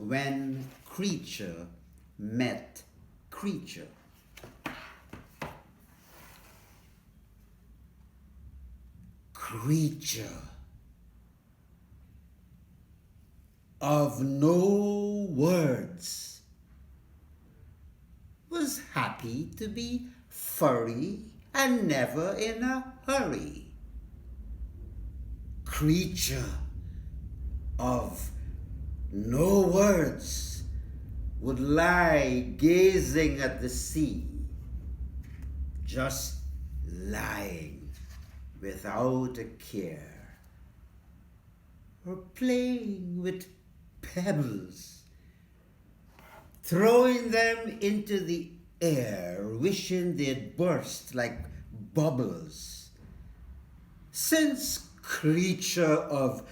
when creature met creature. Creature of no words was happy to be furry and never in a hurry. Creature of no words would lie gazing at the sea, just lying without a care, or playing with pebbles, throwing them into the air, wishing they'd burst like bubbles. Since creature of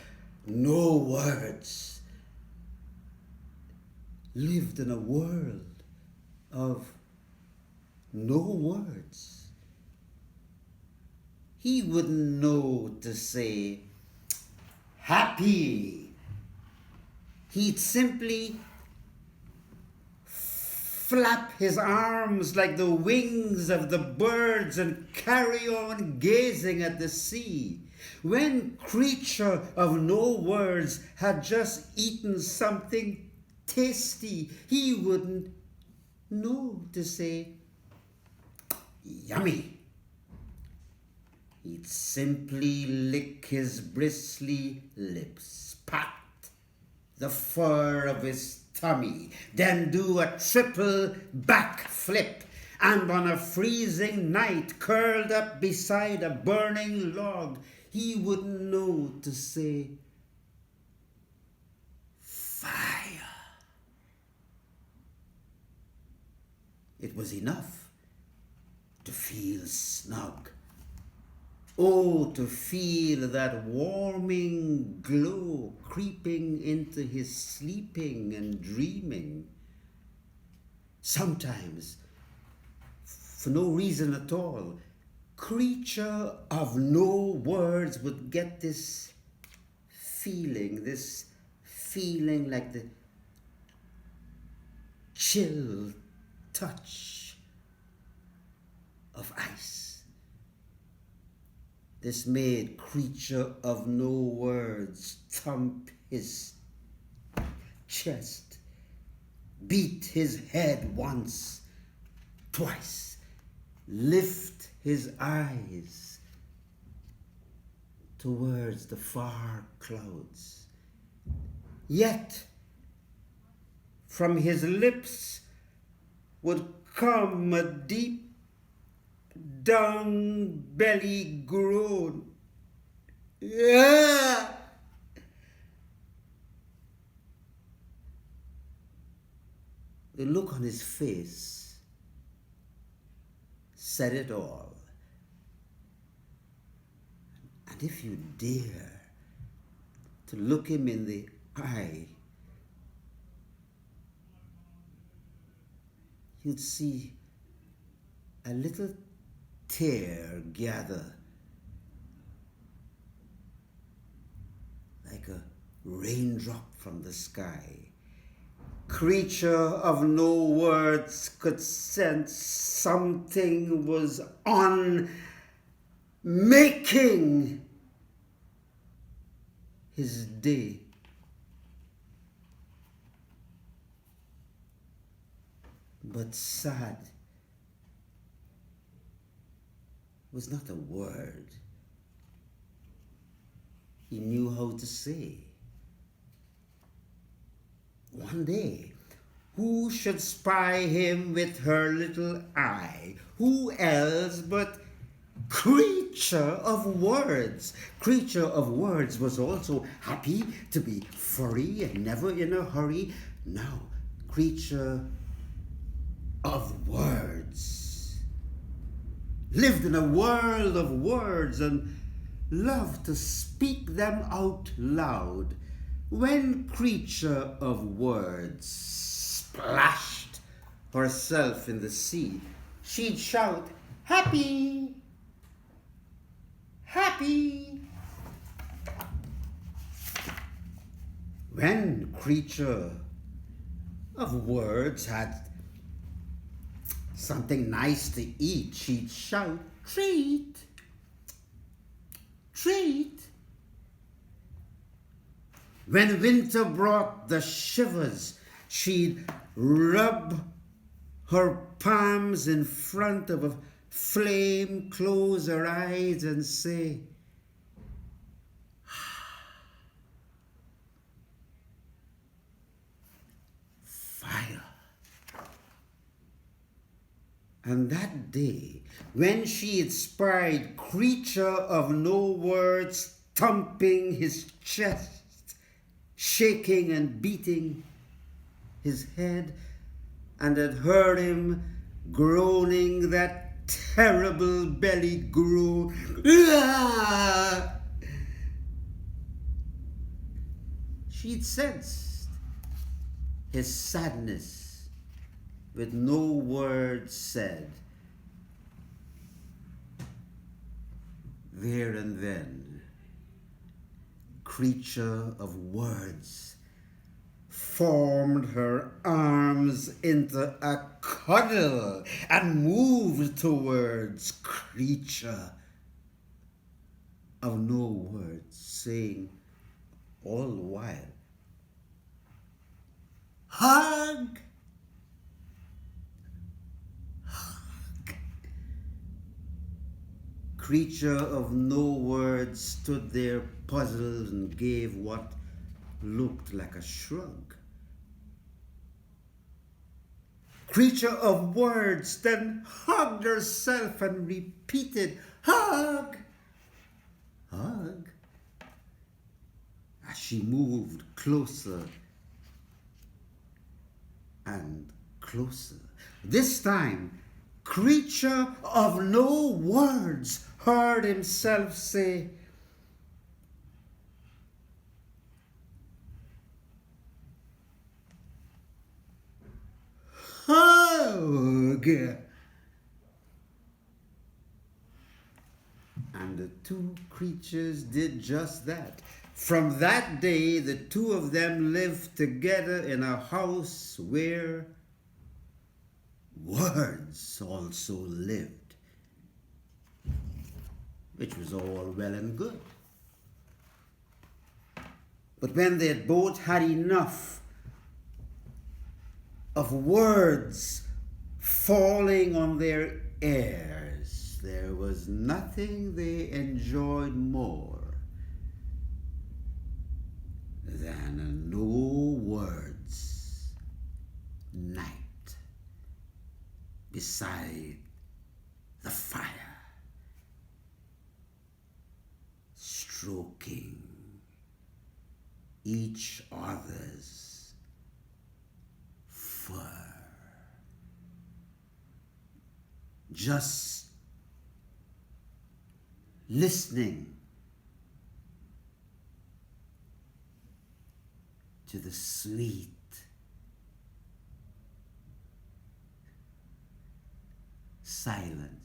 no words lived in a world of no words, he wouldn't know to say happy. He'd simply flap his arms like the wings of the birds and carry on gazing at the sea. When creature of no words had just eaten something tasty, he wouldn't know to say yummy. He'd simply lick his bristly lips, pat the fur of his tummy, then do a triple backflip, and on a freezing night, curled up beside a burning log, he wouldn't know to say fire. It was enough to feel snug. Oh, to feel that warming glow creeping into his sleeping and dreaming. Sometimes, for no reason at all, creature of no words would get this feeling like the chill touch of ice. This made creature of no words thump his chest, beat his head once, twice, lift his eyes towards the far clouds. Yet, from his lips would come a deep down belly groan. Yeah! The look on his face said it all. And if you dare to look him in the eye, you'd see a little tear gather like a raindrop from the sky. Creature of no words could sense something was on making his day. But sad was not a word he knew how to say. One day, who should spy him with her little eye? Who else but creature of words? Creature of words was also happy to be furry and never in a hurry. Now, creature of words lived in a world of words and loved to speak them out loud. When creature of words splashed herself in the sea, she'd shout, happy, happy. When creature of words had something nice to eat, she'd shout, "Treat! Treat!" When winter brought the shivers, she'd rub her palms in front of a flame, close her eyes and say, "Fire." And that day, when she had spied Creature of no words thumping his chest, shaking and beating his head, and had heard him groaning that terrible belly groan, "Ah!" She'd sensed his sadness with no word said. There and then, Creature of words formed her arms into a cuddle and moved towards Creature of no words, saying all the while, "Hug! Hug!" Creature of no words stood there puzzled and gave what looked like a shrug. Creature of words then hugged herself and repeated, "Hug! Hug!" as she moved closer and closer. This time, Creature of no words heard himself say, "Hug!" And the two creatures did just that. From that day, the two of them lived together in a house where words also lived, which was all well and good. But when they had both had enough of words falling on their ears, there was nothing they enjoyed more than a no words night beside the fire, stroking each other's fur, just listening to the sweet silence